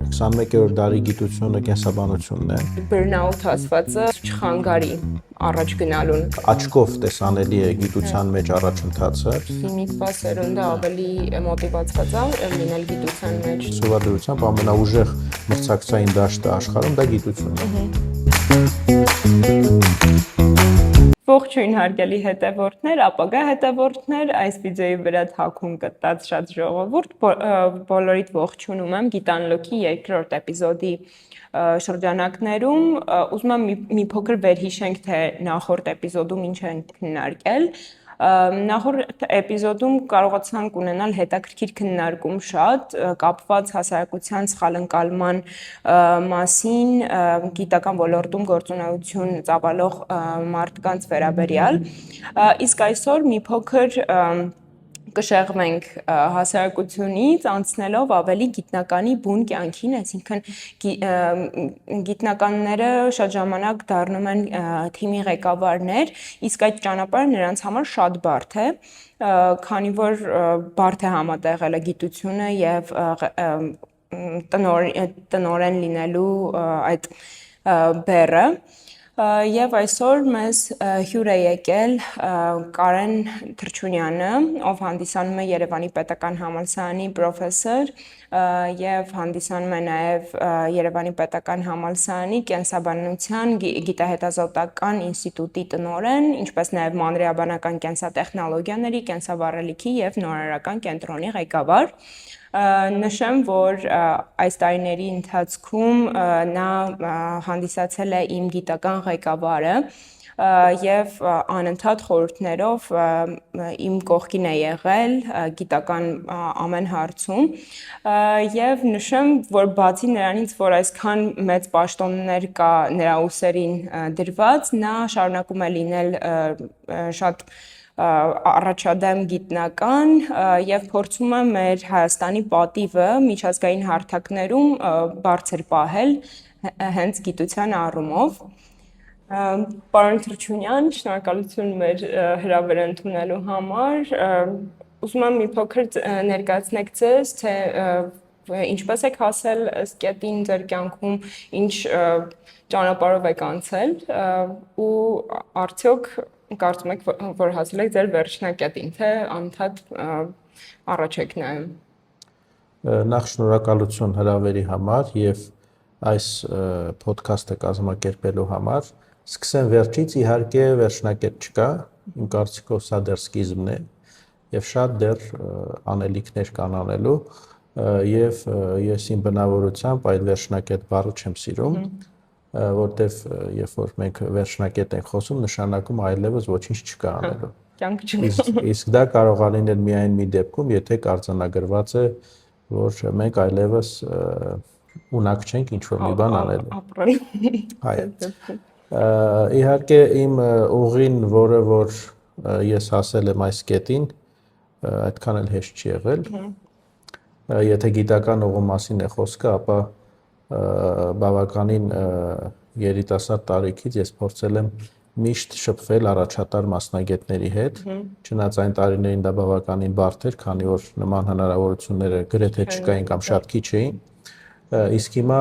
21-րդ դարի գիտությունը կենսաբանությունն է։ Burnout ասվածը չխանգարի առաջ գնալուն։ Աչքով տեսանելի է գիտության մեջ առաջընթացը։ Հիմիկվա սերունդը ավելի մոտիվացված է լինել գիտության մեջ։ Սովորությամբ ամենաուժեղ մրցակցային դաշտը աշխարհում դա գիտությունն է։ Ողջույն հարգելի հետևորդներ, ապագա հետևորդներ, այս վիդեոյի վրա թաքուն գտած շատ ժողովուրդ, բոլորիդ ողջունում եմ Գիտանլոկի երկրորդ էպիզոդի շրջանակներում, ուզում եմ մի փոքր վերհիշենք, թե նախորդ էպիզոդում ինչ ենք քննարկել։ Նախորդ էպիզոդում կարողացանք ունենալ հետաքրքիր քննարկում շատ կապված հասարակության սխալընկալման մասին, գիտական ոլորտում գործունեություն ծավալող մարդկանց վերաբերյալ, իսկ այսօր մի փոքր կշեղվենք հասարակությունից, անցնելով ավելի գիտնականի բուն կյանքին, այսինքն գիտնականները շատ ժամանակ դառնում են թիմի ղեկավարներ, իսկ այդ ճանապարհը նրանց համար շատ բարդ է, քանի որ բարդ է համատեղել գիտությունը եւ տնօրեն լինելու այդ բեռը։ Եվ այսօր մեզ հյուր է եկել Կարեն Թրչունյանը, ով հանդիսանում է Երևանի պետական համալսարանի պրոֆեսոր եւ հանդիսանում է նաեւ Երևանի պետական համալսարանի կենսաբանության գիտահետազոտական ինստիտուտի տնօրեն, ինչպես նաեւ մանրէաբանական կենսատեխնոլոգիաների, կենսավառելիքի եւ նորարարական կենտրոնի ղեկավար։ Նշեմ, որ այս տարիների ընթացքում նա հանդիսացել է իմ գիտական ղեկավարը եւ անընդհատ խորհուրդներով իմ կողքին է եղել գիտական ամեն հարցում եւ նշեմ, որ բացի նրանից, որ այսքան մեծ պաշտոններ կա նրա ուսերին դրված, նա շարունակում է լինել շատ առաջադեմ գիտնական եւ փորձում է մեր Հայաստանի պատիվը միջազգային հարթակներում բարձր պահել հենց գիտության առումով։ Պարոն Թրչունյան, շնորհակալություն մեր հրավերը ընդունելու համար։ Ուզում եմ մի փոքր ներկայացնեք ձեզ, թե ինչպես եք հասել ըստ կետին ձեր կյանքում, ինչ ճանապարհով եք անցել ու արդյոք կարծում եք, որ հասել եք ձեր վերջնակետին, թե անընդհատ առաջ եք նայում։ Նախ շնորհակալություն հրավերի համար եւ այս ոդքասթը կազմակերպելու համար։ Սկսեմ վերջից, իհարկե վերջնակետ չկա, իմ կարծիքով սա դեռ սկիզբն է եւ շատ դեռ անելիքներ կան անելու եւ ես իմ բնավորությամբ այդ վերջնակետ բառը չեմ սիրում, որտեվ երբ որ մենք վերջնակետ ենք խոսում, նշանակում այլևս ոչինչ չկա անելու։ Կյանք չկա։ Իսկ դա կարող է լինել միայն մի դեպքում, եթե կարձանագրված է, որ մենք այլևս ունակ չենք ինչ-որ մի բան անելու։ Ապրել։ Իհարկե իմ ուղին, որը որ ես հասել եմ այս կետին, այդքան էլ հեշտ չի եղել։ Եթե գիտական ուղու մասին է խոսքը, ապա բավականին երիտասարդ տարիքից ես փորձել եմ միշտ շփվել առաջատար մասնագետների հետ, չնայած այն տարիներին դա բավականին բարդ էր, քանի որ նման հնարավորությունները գրեթե չկային կամ շատ քիչ էին։ Իսկ հիմա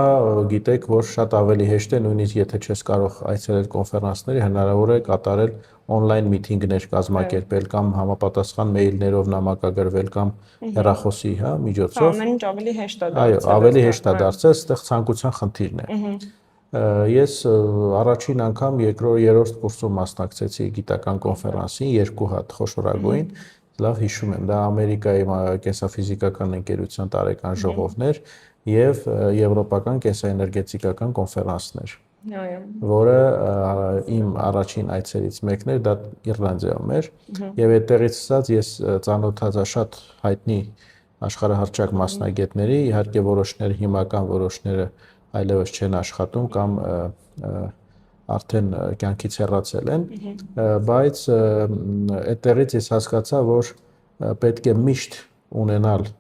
գիտեք, որ շատ ավելի հեշտ է, նույնիսկ եթե չես կարող այցելել կոնֆերանսների, հնարավոր է կատարել on-line միտինգներ կազմակերպել կամ համապատասխան մեյլներով նամակագրվել կամ հեռախոսի, միջոցով։ Ամեն ինչ ավելի հեշտ է դարձել։ Այո, ավելի հեշտ է դարձել, այստեղ ցանկության խնդիրն է։ Ես առաջին անգամ երրորդ կուրսում մասնակցեցի գիտական կոնֆերանսին, 2 հատ խոշորագույն, լավ հիշում եմ, դա Ամերիկայի կենսաֆիզիկական ընկերության տարեկան ժողովն էր եւ եվրոպական կենսաէներգետիկական կոնֆերանսներ, որը իմ առաջին այցերից մեկն էր, դա Իռլանդիայում էր եւ այդտեղից սկսած ես ծանոթացա շատ հայտնի աշխարհահռչակ մասնագետների, իհարկե որոշները հիմական, որոշները այլևս չեն աշխատում կամ արդեն կյանքից հեռացել են, բայց այդտեղից ես հասկացա, որ պետք է միշտ ունենալ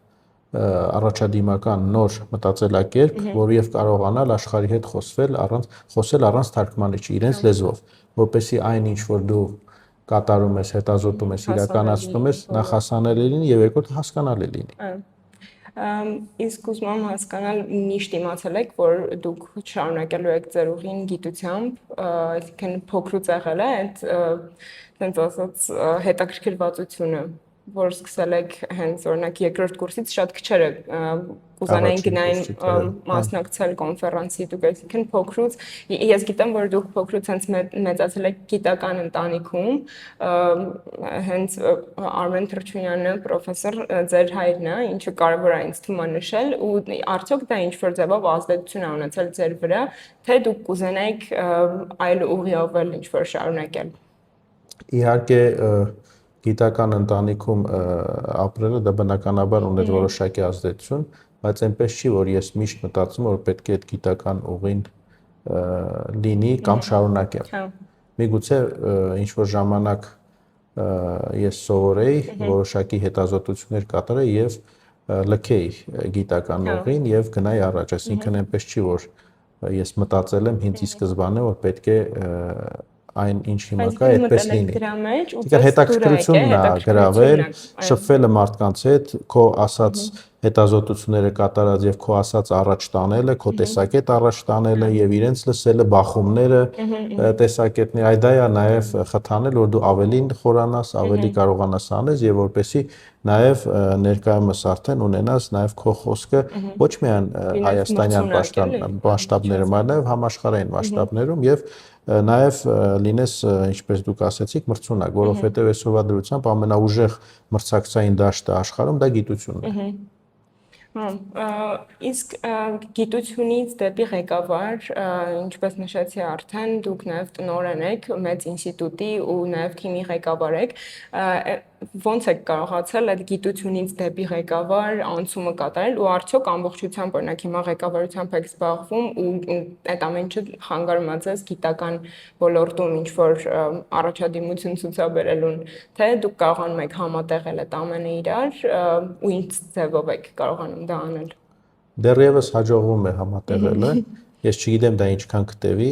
առաջադիմական նոր մտածելակերպ, որով կարողանալ աշխարհի հետ խոսել առանց թարգմանիչի, իրենց լեզվով, որպեսզի այն ինչ որ դու կատարում ես, հետազոտում ես, իրականացնում ես, նախ հասանելի լինի եւ երկրորդ հասկանալի լինի։ Իսկ ուզում եմ հասկանալ միշտ իմացել եք, որ դուք շարունակելու եք ձեր ուղին գիտությամբ, այսինքն փոքրուց եղել է այդ ասենց ասած հետաքրքրվածությունը, որ սկսել եք հենց օրինակ երկրորդ կուրսից շատ քչերը կուզանային գնային մասնակցել կոնֆերանսի, դուք այսինքն փոքրուց ես գիտեմ, որ դուք փոքրուց հենց մեծացել եք գիտական ընտանիքում, հենց Արմեն Թրչունյանը պրոֆեսոր ձեր հայրն է, ինչը կարևոր է ինձ թվում է նշել, ու արդյոք դա ինչ-որ ձևով ազդեցություն է ունեցել ձեր վրա, թե դուք կուզենայիք այլ ուղիով էլ ինչ-որ շարունակել։ Իհարկե գիտական ընտանիքում ապրելը դա բնականաբար ուներ որոշակի ազդեցություն, բայց այնպես չի, որ ես միշտ մտածում որ պետք է այդ գիտական ուղին լինի կամ շարունակեմ։ Միգուցե ինչ որ ժամանակ ես սովորեի, որոշակի հետազոտություններ կատարեի եւ լքեի գիտական ուղին եւ գնայի առաջ, այսինքն այնպես չի, որ ես մտածել եմ հինցի սկզբանե, որ պետք է այն ինչ հիմա կա, այդպես լինի։ Դեռ հետաքրքրությունն է գրավել, շփվելը մարդկանց հետ, քո ասած հետազոտությունները կատարած եւ քո ասած առաջ տանելը, քո տեսակետ առաջ տանելը եւ իրենց լսելը, բախումները, տեսակետների, այ դա է նաեւ խթանել, որ դու ավելին խորանաս, ավելի կարողանաս անես եւ որպեսի նաեւ ներկայումս արդեն ունենաս նաեւ քո խոսքը ոչ միայն հայաստանյան մասշտաբներում, այլ նաեւ համաշխարհային մասշտաբներում եւ նաև լինես, ինչպես դուք ասացիք, մրցունակ, որովհետև այսօրվա դրությամբ ամենաուժեղ մրցակցային դաշտը աշխարհում դա գիտությունն է։ Իսկ գիտությունից դեպի ղեկավար, ինչպես նշեցի արդեն, դուք նաև տնօրեն եք մեծ ինստիտուտի ու նաև թիմի ղեկավար եք, ո՞նց եք կարողացել այդ գիտությունից դեպի ղեկավար անցումը կատարել ու արդյոք ամբողջությամբ օրինակ հիմա ղեկավարությամբ եք զբաղվում ու այդ ամեն ինչը խանգարումած է գիտական ոլորտում ինչ որ առաջադիմություն ցուցաբերելուն, թե դուք կարողանում եք համատեղել այդ ամենը իրար ու ինչ ձևով եք կարողանում դա անել։ Դեռևս հաջողվում է համատեղելը, ես չգիտեմ դա ինչքան կտևի,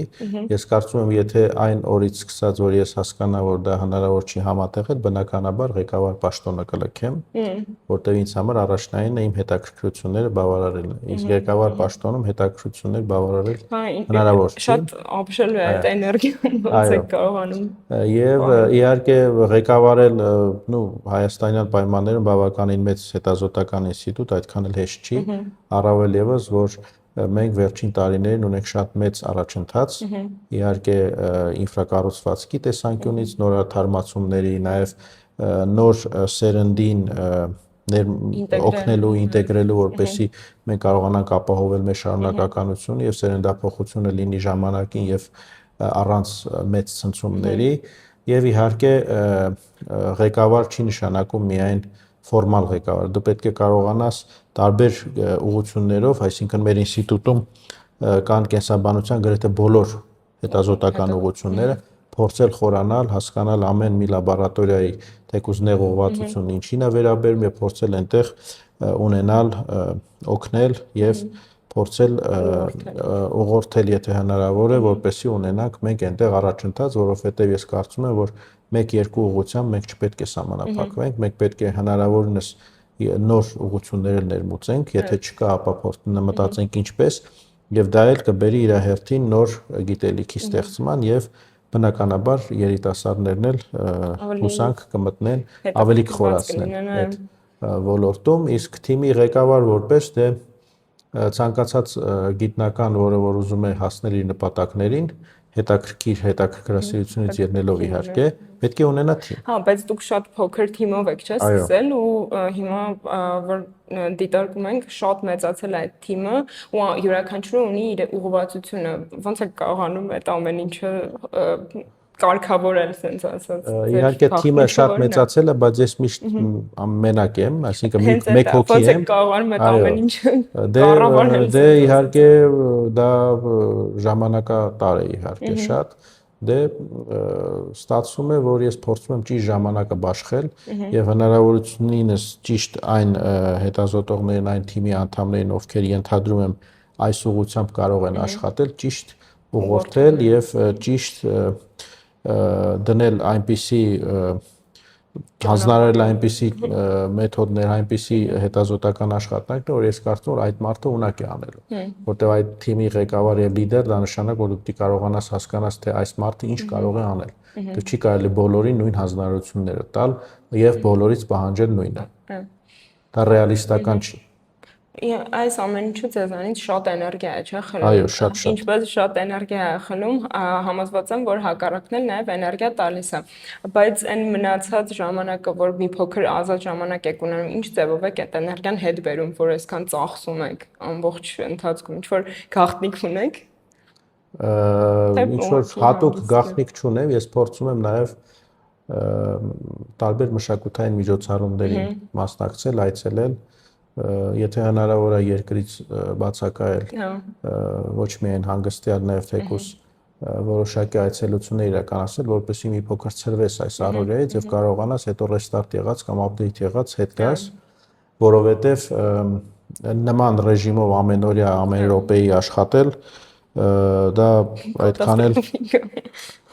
ես կարծում եմ եթե այն օրից սկսած որ ես հասկանա որ դա հնարավոր չի համատեղել, բնականաբար ղեկավար պաշտոնը կլքեմ, որտեղ ինձ համար առաջնայինն է իմ հետաքրքրությունները բավարարելը, իսկ ղեկավար պաշտոնում հետաքրքրություններ բավարարել հնարավոր չի։ Շատ ապշել է այդ էներգիան, ոնց եք կարողանում։ Եվ իհարկե ղեկավարել, հայաստանյան պայմաններում բավականին մեծ հետազոտական ինստիտուտ, այդքան էլ հեշտ չի, առավել եւս որ մենք վերջին տարիներին ունենք շատ մեծ առաջընթաց, իհարկե ինֆրակառուցվածքի տեսանկյունից, նորաթարմացումների, նաև նոր սերնդին օգնելու, ինտեգրելու, որպեսզի մենք կարողանանք ապահովել մեր շարունակականությունը եւ սերնդափոխությունը լինի ժամանակին եւ առանց մեծ ցնցումների, եւ իհարկե ղեկավար չի նշանակում միայն ֆորմալ ղեկավար, դու պետք է կարողանաս տարբեր ուղղություններով, այսինքն մեր ինստիտուտում կան կենսաբանության գրեթե բոլոր հետազոտական ուղղությունները, փորձել խորանալ, հասկանալ ամեն մի լաբորատորիայի թեկուզ նեղ ուղղվածությունը ինչին է վերաբերում եւ փորձել այնտեղ ունենալ, օգնել եւ փորձել ուղղորդել, եթե հնարավոր է, որպեսզի ունենանք մենք այնտեղ առաջընթաց, որովհետեւ ես կարծում եմ, որ 1-2 ուղղությամբ մենք չպետք է սահմանափակվենք, մենք պետք է հնարավորինս նոր ուղղություններ ներմուծենք, եթե չկա, ապա մտածենք ինչպես, եւ դա էլ կբերի իր հերթին նոր գիտելիքի ստեղծման եւ բնականաբար երիտասարդներն էլ հուսանք կմտնեն ավելի կխորացնեն այդ ոլորտում, իսկ թիմի ղեկավար որպես դե ցանկացած գիտնական, որը որ ուզում է հասնել իր նպատակներին, հետաքրքրասիրությունից ելնելով իհարկե, պետք է ունենա թիմ։ Հա, բայց դուք շատ փոքր թիմով եք, չէ՞, սկսել ու հիմա որ դիտարկում ենք, շատ մեծացել է այդ թիմը ու յուրաքանչյուրը ունի իր ուղղվածությունը։ Ոնց եք կարողանում այդ ամեն ինչը կարգավորել, ասենց ասած։ Իհարկե թիմը շատ մեծացել է, բայց ես միշտ մենակ եմ, այսինքն մեկ հոգի եմ։ Ոնց եք կարողանում այդ ամեն ինչը կառավարել։ Դե իհարկե դա ժամանակատար է իհարկե շատ։ Դե ստացվում է, որ ես փորձում եմ ճիշտ ժամանակը բաշխել եւ հնարավորությունինս ճիշտ այն հետազոտողներին, այն թիմի անդամներին, ովքեր ենթադրում եմ այս ուղղությամբ կարող են աշխատել, ճիշտ ուղղորդել եւ ճիշտ դնել այնպիսի հանձնարարել այնպիսի մեթոդներ, այնպիսի հետազոտական աշխատանքներ, որ ես կարծում եմ, որ այդ մարդը ունակ է անելու, որտեղ այդ թիմի ղեկավար եւ լիդեր դա նշանակում որ դու կարողանաս հասկանաս թե այս մարդը ինչ կարող է անել։ Դու չի կարելի բոլորին նույն հանձնարարությունները տալ եւ բոլորից պահանջել նույնը։ Դա ռեալիստական չի։ Այս ամեն ինչը ձեզանից շատ էներգիա է, չէ՞, խլում։ Այո, շատ։ Ինչպես շատ էներգիա է խլում, համոզված եմ, որ հակառակն էլ նաև էներգիա տալիս է։ Բայց այն մնացած ժամանակը, որ մի փոքր ազատ ժամանակ եք ունենում, ինչ ձևով եք այդ էներգիան հետ բերում, որ այսքան ծախսում եք ամբողջ ընթացքում, ինչ որ գաղտնիք ունեք։ Ինչ որ հատուկ գաղտնիք չունեմ, ես փորձում եմ նաև տարբեր մշակութային միջոցառումների մասնակցել, այցելել եթե հնարավոր է երկրից բացակայել ոչ միայն հանգստյալ նաև թեկուզ որոշակի այցելություններ իրականացնել, որպեսզի մի փոքր ցրվես այս առօրյայից եւ կարողանաս հետո ռեստարտ եղած կամ ապդեյթ եղած հետ գաս, որովհետեւ նման ռեժիմով ամենօրյա ամեն րոպեի աշխատել դա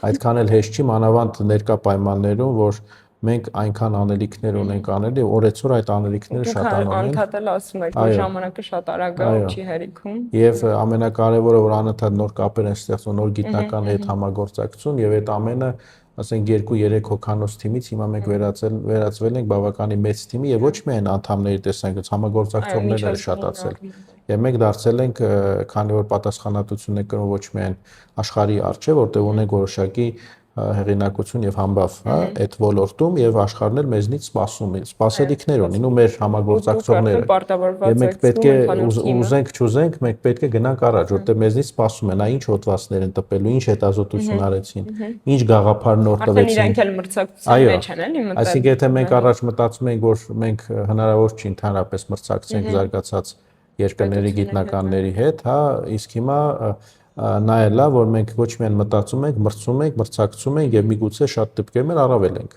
այդքան էլ հեշտ չի, մանավանդ ներկա պայմաններում, որ մենք այնքան անելիքներ ունենք անելի, օրեցօր այդ անելիքները շատանում են։ Անընդհատ էլ ասում եք, որ ժամանակը շատ արագ է ու չի հերիքում։ Եվ ամենակարևորը, որ անընդհատ նոր կապեր են ստեղծվում, նոր գիտնական հետ համագործակցություն եւ այդ ամենը, ասենք 2-3 հոգանոց թիմից հիմա մենք վերածվել ենք բավականին մեծ թիմի եւ ոչ միայն անդամների տեսանկյունից համագործակցողներն էլ շատացել։ Եվ մենք դարձել ենք, քանի որ պատասխանատվություն է կրում ոչ միայն աշխարհի առջև, որտեղ ունենք որոշակի հեղինակություն եւ համբավ, հա, այդ ոլորտում եւ աշխարհն էլ մեզնից սպասում է, սպասելիքներ ունին ու մեր համագործակցողները։ Եվ մենք պետք է ուզենք, չուզենք, մենք պետք է գնանք առաջ, որտեղ մեզնից սպասում են, այ ինչ հոդվածներ են տպելու, ինչ հետազոտություն արեցին, ինչ գաղափարներ տվեցին։ Իրենք էլ մրցակցության մեջ են, էլի մտել։ Այսինքն եթե մենք առաջ մտածում ենք, որ մենք հնարավոր չի ընդհանրապես մրցակցենք զարգացած երկրների գիտնականների հետ, հա, իսկ հիմա նա է լավ, որ մենք ոչ միայն մտածում ենք, մրցում ենք, մրցակցում ենք եւ միգուցե շատ դեպքերում առավել ենք։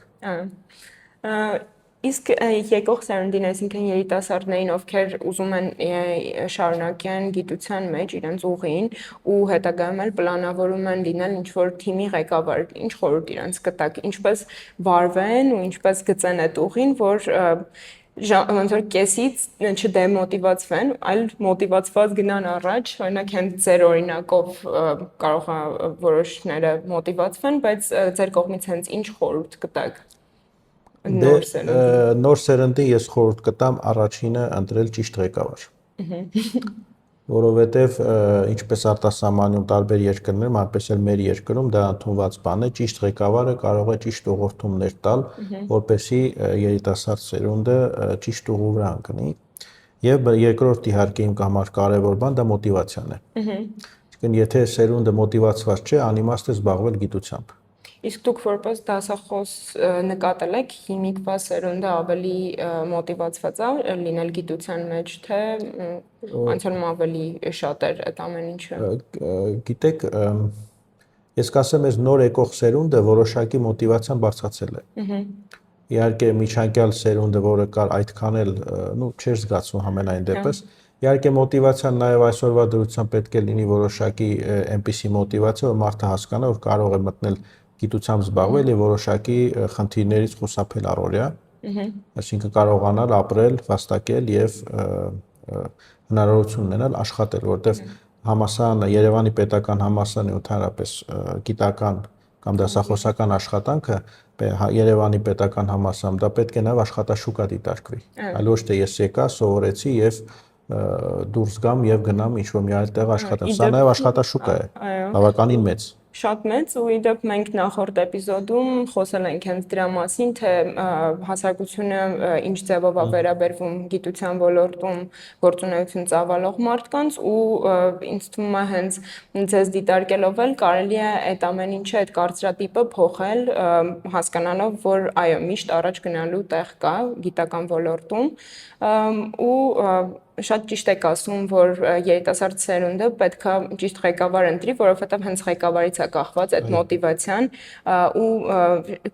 Իսկ եկող սերունդին, այսինքն երիտասարդներին, ովքեր ուզում են շարունակեն գիտության մեջ իրենց ուղին ու հետագայում էլ պլանավորում են լինել ինչ-որ թիմի ղեկավար, ինչ խորհուրդ իրենց կտաք, ինչպես վարվեն ու ինչպես գծեն այդ ուղին, որ ոնց որ կեսից չդեմոտիվացվեն, այլ մոտիվացված գնան առաջ, օրինակ հենց ձեր օրինակով կարող է որոշները մոտիվացվեն, բայց ձեր կողմից հենց ինչ խորհուրդ կտաք նոր սերնդին ես խորհուրդ կտամ առաջինը ընտրել ճիշտ ղեկավար։ Որովհետև ինչպես արտասահմանում տարբեր երկրներում, այնպես էլ մեր երկրում դա ընդունված բան է, ճիշտ ղեկավարը կարող է ճիշտ ուղղորդումներ տալ, որպեսզի երիտասարդ սերունդը ճիշտ ուղու վրա ընկնի։ Եվ երկրորդ իհարկե իմ համար կարևոր բան դա մոտիվացիան է։ Այսինքն եթե սերունդը մոտիվացված չէ, անիմաստ է զբաղվել գիտությամբ։ Իսկ դուք որպես դասախոս նկատել եք հիմիկվա սերունդը ավելի մոտիվացված է լինել գիտության մեջ, թե անցյալում ավելի շատ էր այդ ամեն ինչը։ Գիտեք, ես կասեմ, այս նոր եկող սերունդը որոշակի մոտիվացիան բարձրացել է։ Իհարկե միջանկյալ սերունդը, որը կար այդքան էլ, չէր զգացում համենայն դեպս։ Իհարկե մոտիվացիան նաև այսօրվա դրությամբ պետք է լինի որոշակի այնպիսի մոտիվացիա, որ մարդը հասկանա, որ կարող է մտնել գիտությամբ զբաղվել եւ որոշակի խնդիրներից խուսափել առօրյա, այսինքն կարողանալ ապրել, վաստակել եւ հնարավորություն ունենալ աշխատել, որտեղ համալսարանը, Երևանի պետական համալսարանի ընդհանրապես գիտական կամ դասախոսական աշխատանքը Երևանի պետական համալսարանում դա պետք է նաեւ աշխատաշուկա դիտարկվի, այլ ոչ թե ես եկա, սովորեցի եւ դուրս գամ եւ գնամ ինչ-որ մի այլ տեղ աշխատեմ, սա նաեւ աշխատաշուկա է, բավականին մեծ։ Շատ մեծ ու իդեպ մենք նախորդ էպիզոդում խոսել ենք հենց դրա մասին, թե հասարակությունը ինչ ձևով է վերաբերվում գիտության ոլորտում գործունեություն ծավալող մարդկանց ու ինձ թվում է հենց ձեզ դիտարկելով էլ կարելի է այդ ամեն ինչը, այդ կարծրատիպը փոխել, հասկանալով, որ այո, միշտ առաջ գնալու տեղ կա գիտական ոլորտում ու շատ ճիշտ եք ասում, որ երիտասարդ սերունդը պետքա ճիշտ ղեկավար ընտրի, որովհետև հենց ղեկավարից է կախված այդ մոտիվացիան ու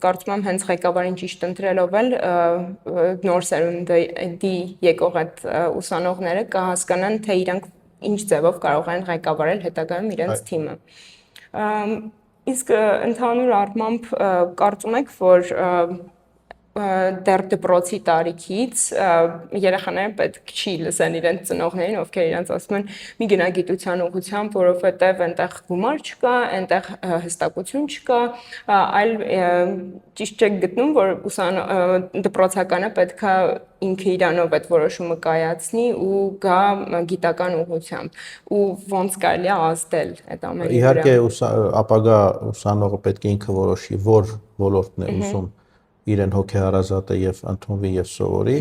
կարծում եմ հենց ղեկավարին ճիշտ ընտրելով էլ նոր սերունդի եկող այդ ուսանողները կհասկանան, թե իրանք ինչ ձևով կարող են ղեկավարել հետագայում իրենց թիմը։ Իսկ ընդհանուր առմամբ կարծում եք, որ դեռ դպրոցի տարիքից երեխաները պետք չի լսեն իրենց ծնողներին, ովքեր իրենց ասում են մի գնա գիտության ուղղությամբ, որովհետև այնտեղ գումար չկա, այնտեղ հստակություն չկա, այլ ճիշտ չեք գտնում, որ դպրոցականը պետքա ինքը իրանով այդ որոշումը կայացնի ու գա գիտական ուղղությամբ ու ոնց կարելի է ազդել այդ ամենի վրա։ Իհարկե ապագա ուսանողը պետք է ինքը որոշի, որ ոլորտն է ուզում իրեն հոգեհարազատ է եւ ընդունվի եւ սովորի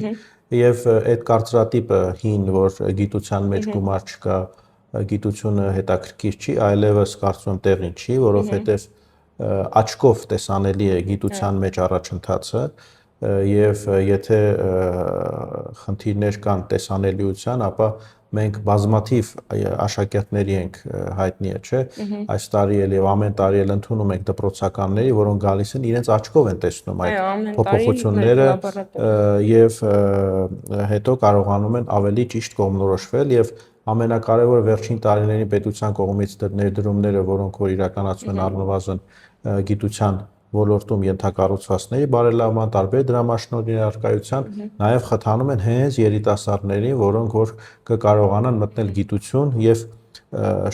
եւ այդ կարծրատիպը հին, որ գիտության մեջ գումար չկա, գիտությունը հետաքրքիր չի, այլևս կարծում եմ տեղին չի, որովհետեւ աչքով տեսանելի է գիտության մեջ առաջընթացը եւ եթե խնդիրներ կան տեսանելիության, ապա մենք բազմաթիվ աշակերտների ենք հայտնի է, չէ՞, այս տարի էլ եւ ամեն տարի էլ ընդունում ենք դպրոցականների, որոնք գալիս են իրենց աչքով են տեսնում այդ փոփոխությունները եւ հետո կարողանում են ավելի ճիշտ կողմնորոշվել եւ ամենակարևորը վերջին տարիների պետության կողմից ներդրումները, որոնք որ իրականացում են առնվազն գիտության ոլորտում ենթակառուցվածքների բարելավման, տարբեր դրամաշնորհների առկայության, նաև խթանում են հենց երիտասարդներին, որոնք որ կկարողանան մտնել գիտություն եւ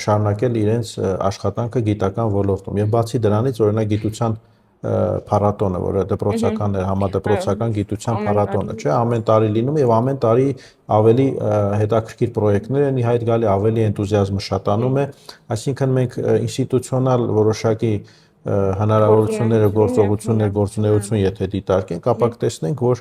շարունակել իրենց աշխատանքը գիտական ոլորտում։ Եվ բացի դրանից, օրինակ գիտության փառատոնը, որը դպրոցական է, համադպրոցական գիտության փառատոնը, չէ՞, ամեն տարի լինում եւ ամեն տարի ավելի հետաքրքիր պրոյեկտներ են իհայտ գալի, ավելի էնտուզիազմը շատանում է, այսինքն մենք ինստիտուցիոնալ որոշակի հնարավորությունները, գործունեություն եթե դիտարկենք, ապա կտեսնենք, որ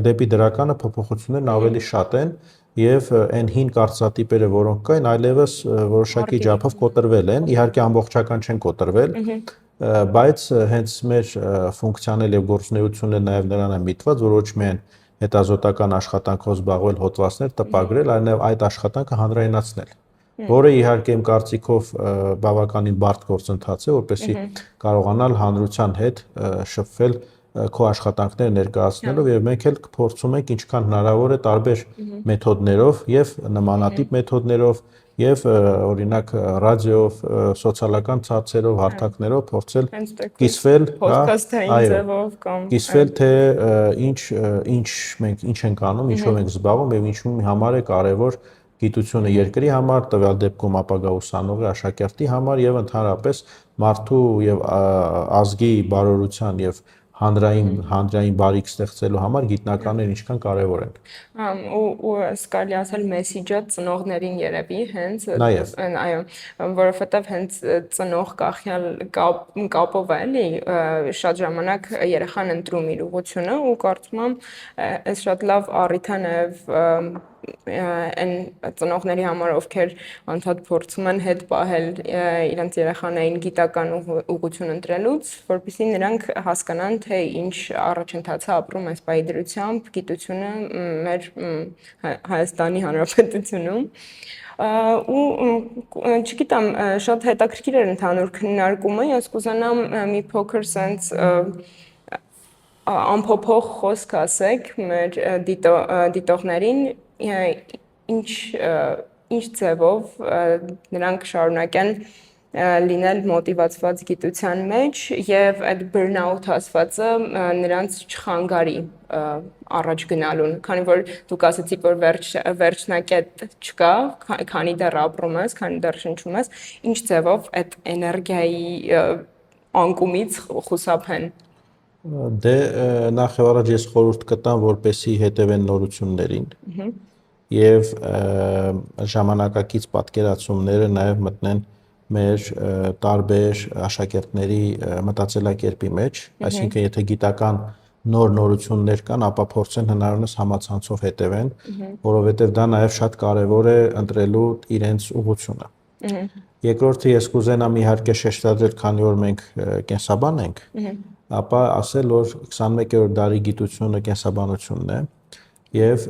դեպի դրականը փոփոխություններն ավելի շատ են եւ այն հին կարծրատիպերը, որոնք կային, այլևս որոշակի ջափով կոտրվել են, իհարկե ամբողջական չեն կոտրվել, բայց հենց մեր ֆունկցիանել եւ գործունեությունը նաեւ նրան է միտված, որ ոչ միայն հետազոտական աշխատանքով զբաղվել, հոդվածներ տպագրել, այլ նաեւ այդ աշխատանքը հանրայնացնել, որը իհարկե իմ կարծիքով բավականին բարդ գործընթաց է, որպեսզի կարողանալ հանրության հետ շփվել քո աշխատանքները ներկայացնելով եւ մենք էլ փորձում ենք ինչքան հնարավոր է տարբեր մեթոդներով եւ նմանատիպ մեթոդներով եւ օրինակ ռադիոյով, սոցիալական ցանցերով, հարթակներով փորձել կիսվել, կիսվել թե ինչ մենք ինչ ենք անում, ինչով ենք զբաղվում եւ ինչու համար է կարեւոր գիտությունը երկրի համար, տվյալ դեպքում ապագա ուսանողի, աշակերտի համար եւ ընդհանրապես մարդու եւ ազգի բարօրության եւ հանրային բարիք ստեղծելու համար գիտնականները ինչքան կարևոր են։ Ու սկսալի ասել մեսիջը ծնողներին երևի հենց այո, որովհետև հենց ծնող կախյալ կապով է էլի շատ ժամանակ երեխան ընտրում իր ուղղությունը ու կարծում եմ այս շատ լավ առիթ է նաև այն ծնողների համար, ովքեր անդադ փորձում են հետ պահել իրենց երեխաներին գիտական ուղղություն ընտրելուց, որպեսզի նրանք հասկանան, թե ինչ առաջընթաց է ապրում այս պահի դրությամբ գիտությունը մեր Հայաստանի Հանրապետությունում ու չգիտեմ, շատ հետաքրքիր էր ընդհանուր քննարկումը, ես կուզենամ մի փոքր sense ամփոփող խոսք ասեք մեր դիտողներին ինչ ձևով նրանք շարունակեն լինել մոտիվացված գիտության մեջ եւ այդ burnout ասվածը նրանց չխանգարի առաջ գնալուն, քանի որ դուք ասացիք, որ վերջնակետ չկա, քանի դեռ ապրում ես, քանի դեռ շնչում ես, ինչ ձևով այդ էներգիայի անկումից խուսափեն։ Դե նախ եւ առաջ ես խորհուրդ կտամ, որպեսի հետևեն նորություններին եւ ժամանակակից պատկերացումները նաեւ մտնեն մեր տարբեր աշակերտների մտածելակերպի մեջ, այսինքն եթե գիտական նոր նորություններ կան, ապա փորձեն հնարավորինս համացանցով հետևեն, որովհետեւ դա նաեւ շատ կարեւոր է ընտրելու իրենց ուղղությունը։ Երկրորդը ես կուզենամ իհարկե շեշտադրել, քանի որ մենք կենսաբան ենք, ապա ասել, որ 21-րդ դարի գիտությունը կենսաբանությունն է եւ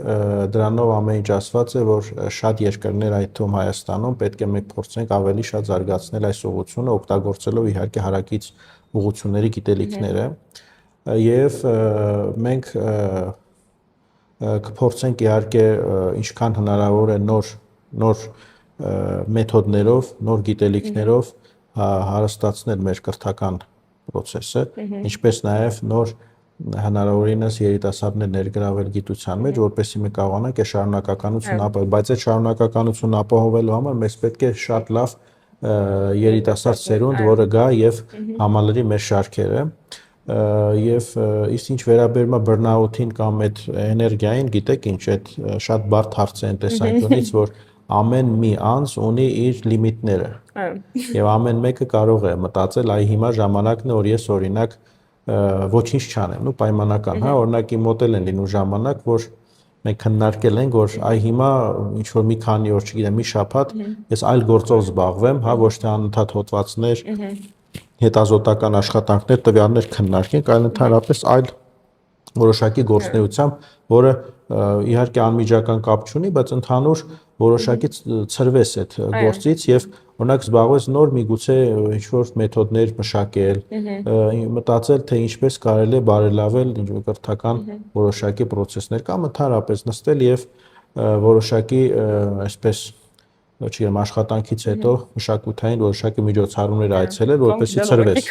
դրանով ամեն ինչ ասված է, որ շատ երկրներ, այդ թվում Հայաստանում, պետք է մենք փորձենք ավելի շատ զարգացնել այս ուղղությունը, օգտագործելով իհարկե հարակից ուղղությունների գիտելիքները եւ մենք կփորձենք իհարկե ինչքան հնարավոր է նոր մեթոդներով, նոր գիտելիքներով հարստացնել մեր կրթական process-ը, ինչպես նաև նոր հնարավորինս երիտասարդներ ներգրավել գիտության մեջ, որպեսզի մենք կարողանանք այդ շարունակականությունը ապահովել, բայց այդ շարունակականությունը ապահովելու համար մեզ պետք է շատ լավ երիտասարդ սերունդ, որը գա եւ համալրի մեր շարքերը եւ իսկ ինչ վերաբերում է բռնաութին կամ այդ էներգիային, գիտեք ինչ, այդ շատ բարդ հարց է այն տեսանկյունից, որ ամեն մի անձ ունի իր լիմիտները։ Եվ ամեն մեկը կարող է մտածել, այ հիմա ժամանակն է, որ ես օրինակ ոչինչ չանեմ, ու պայմանական, հա, օրինակ իմ մոտ են լինում ժամանակ, որ մենք քննարկել ենք, որ այ հիմա ինչ որ մի քանի օր, չգիտեմ, մի շաբաթ ես այլ գործով զբաղվեմ, հա, ոչ թե անընդհատ հոդվածներ, հետազոտական աշխատանքներ, տվյալներ քննարկենք, այլ ընդհանրապես այլ որոշակի գործունեությամբ, որը իհարկե անմիջական կապ չունի, բայց ընդհանուր որոշակի ծրվես այդ գործից եւ օրինակ զբաղվես նոր միգուցե ինչ-որ մեթոդներ մշակել, մտածել թե ինչպես կարելի է բարելավել կրթական որոշակի process-ներ կամ ընդհանրապես նստել եւ որոշակի այսպես չգիտեմ աշխատանքից հետո մշակութային որոշակի միջոցառումներ այցելել, որպեսզի ծրվես։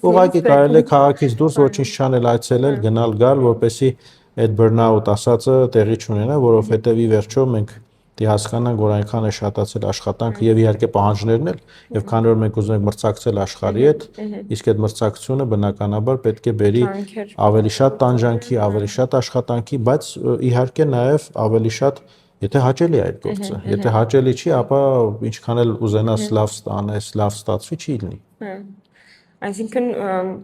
Ուղղակի կարելի է քաղաքից դուրս ոչինչ չանել, այցելել, գնալ գալ, որպեսզի այդ burnout ասածը տեղի չունենա, որովհետեւ ի վերջո մենք դի հասկանանք, որ այնքան է շատացել աշխատանքը եւ իհարկե պահանջներն էլ, եւ քանի որ մենք ուզում ենք մրցակցել աշխարհի հետ, իսկ այդ մրցակցությունը բնականաբար պետք է բերի ավելի շատ տանջանքի, ավելի շատ աշխատանքի, բայց իհարկե նաեւ ավելի շատ եթե հաճելի է այդ գործը, եթե հաճելի չի, ապա ինչքան էլ ուզենաս լավ ստանես, լավ ստացվի, չի լինի։ Այսինքն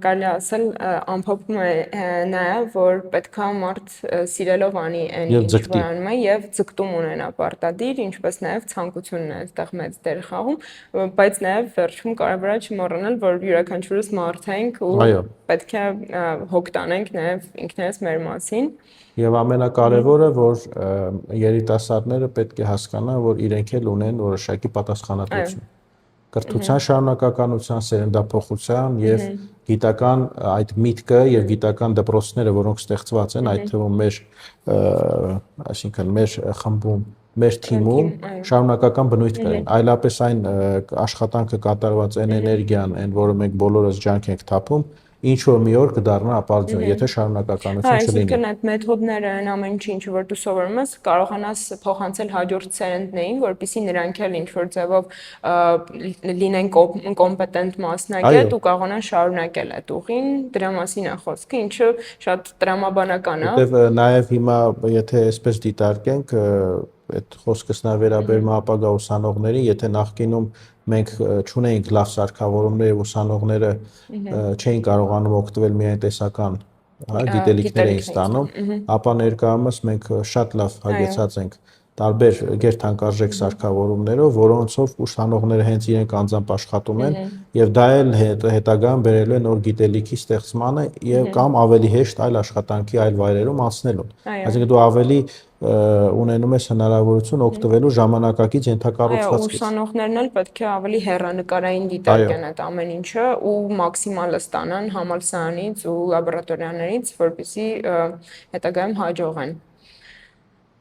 կարելի ասել ամփոփում է նաև որ պետքա մարդ սիրելով անի այն ինչ որ անում է եւ ձգտում ունենա պարտադիր, ինչպես նաև ցանկությունն է այդտեղ մեծ դեր խաղում, բայց նաև վերջում կարևոր է չմոռանալ, որ յուրաքանչյուրս մարդ ենք ու պետք է հոգ տանենք նաև ինքներս մեր մասին։ Եվ ամենակարևորը, որ երիտասարդները պետք է հասկանան, որ իրենք էլ ունեն որոշակի պատասխանատվություն։ Կրթության շարունակականության, սերնդափոխության եւ գիտական այդ միտքը եւ գիտական դպրոցները, որոնք ստեղծված են, այդ թվում մեր, այսինքն մեր խմբում, մեր թիմում շարունակական բնույթ կրեն։ Այլապես այն աշխատանքը կատարված այն էներգիան, այն որը մենք բոլորս ջանք ենք թափում, ինչ որ մի օր կդառնա ապարդյուն, եթե շարունակականություն չլինի։ Այսինքն այդ մեթոդները, այն ամեն ինչ որ դու սովորում ես, կարողանաս փոխանցել հաջորդ սերնդներին, որպեսզի նրանք էլ ինչ որ ձևով լինեն կոմպետենտ մասնագետ ու կարողանան շարունակել այդ ուղին, դրա մասին է խոսքը, ինչը շատ տրամաբանական է։ Որտեվ նաև հիմա եթե այսպես դիտարկենք, այդ խոսքս նա վերաբերում է ապագա ուսանողներին, եթե նախկինում մենք չունեինք լավ սարքավորումներ եւ ուսանողները չէին կարողանում օգտվել միայն տեսական, հա, գիտելիքներ էին ստանում, ապա ներկայումս մենք շատ լավ հագեցած ենք տարբեր գերթանկարժեք սարքավորումներով, որոնցով ուսանողները հենց իրենք անձամբ աշխատում են եւ դա էլ հետագայում բերելու է նոր գիտելիքի ստեղծմանը եւ կամ ավելի հեշտ այլ աշխատանքի այլ վայրերում անցնելուն։ Այսինքն դու ավելի ունենում ես հնարավորություն օգտվելու ժամանակակից ենթակառուցվածքից։ Ուսանողներն էլ պետք է ավելի հեռանկարային դիտարկեն այդ ամեն ինչը ու մաքսիմալը ստանան համալսարանից ու լաբորատորիաներից, որպեսզի հետագայում հաջողեն։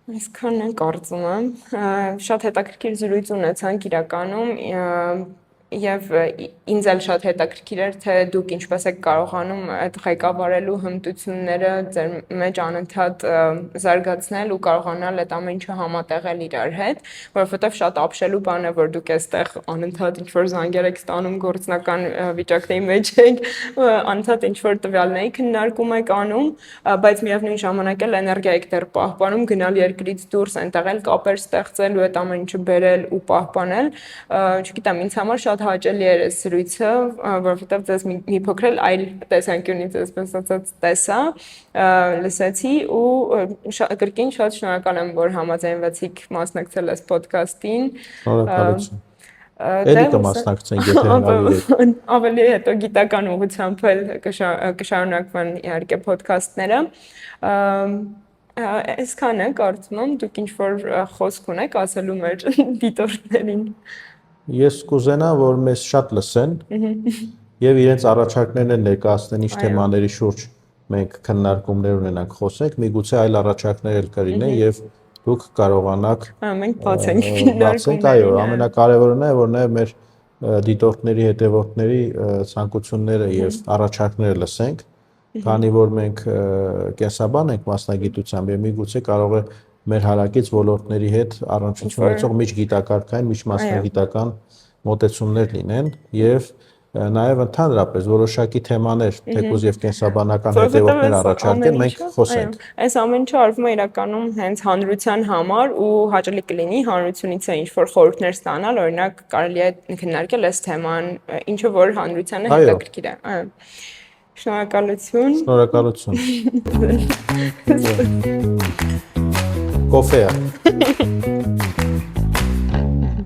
Այսքանն է կարծում եմ, շատ հետաքրքիր զրույց ունեցանք իրականում եւ ինձ էլ շատ հետաքրքիր էր թե դուք ինչպես եք կարողանում այդ ղեկավարելու հմտությունները ձեր մեջ անընդհատ զարգացնել ու կարողանալ այդ ամեն ինչը համատեղել իրար հետ, որովհետեւ շատ ապշելու բան է, որ դուք այստեղ անընդհատ ինչ-որ զանգեր եք ստանում, գործնական վիճակների մեջ եք, անընդհատ ինչ-որ տվյալներ քննարկում եք անում, բայց միևնույն ժամանակ էլ էներգիա եք դեռ պահպանում, գնալ երկրից դուրս, այնտեղ էլ կապեր ստեղծել ու այդ ամեն ինչը բերել ու պահպանել, չգիտեմ, ինձ համար շատ հաճելի էր այս զրույցը, որովհետև ձեզ մի փոքր էլ այլ տեսանկյունից այսպես ասած տեսա, լսեցի ու կրկին շատ շնորհակալ եմ, որ համաձայնվեցիք մասնակցել այս ոդքասթին։ Շնորհակալություն։ Էլի կմասնակցենք, եթե հնարավոր է։ Ավելի հետո գիտական ուղղությամբ էլ կշարունակվեն իհարկե ոդքասթները։ Այսքան է, կարծում եմ, դուք ինչ-որ խոսք ունեք ասելու մեր դիտորդներին։ Ես կուզենամ, որ մեզ շատ լսեն եւ իրենց առաջարկներն ներկայացնեն ինչ թեմաների շուրջ մենք քննարկումներ ունենանք, խոսենք, միգուցե այլ առաջարկներ էլ կլինեն եւ դուք կարողանաք մենք բացենք քննարկումները։ Այո, ամենակարևորն է, որ նաեւ մեր դիտորդների, հետևորդների ցանկությունները եւ առաջարկները լսենք, քանի որ մենք կենսաբան ենք մասնագիտությամբ եւ միգուցե կարող է մեր հարակից ոլորտների հետ առնչություն ունեցող միջգիտակարգային, միջմասնագիտական մոտեցումներ լինեն եւ նաեւ ընդհանրապես որոշակի թեմաներ, թեկուզ եւ կենսաբանական հետևորդներ առաջարկեն, մենք խոսենք։ Այս ամեն ինչը արվում է իրականում հենց հանրության համար ու հաճելի կլինի հանրությունից է ինչ-որ խորհուրդներ ստանալ, օրինակ կարելի է քննարկել այս թեման, ինչը որ հանրությանը հետաքրքիր է։ Շնորհակալություն։ Շնորհակալություն։ Կոֆե։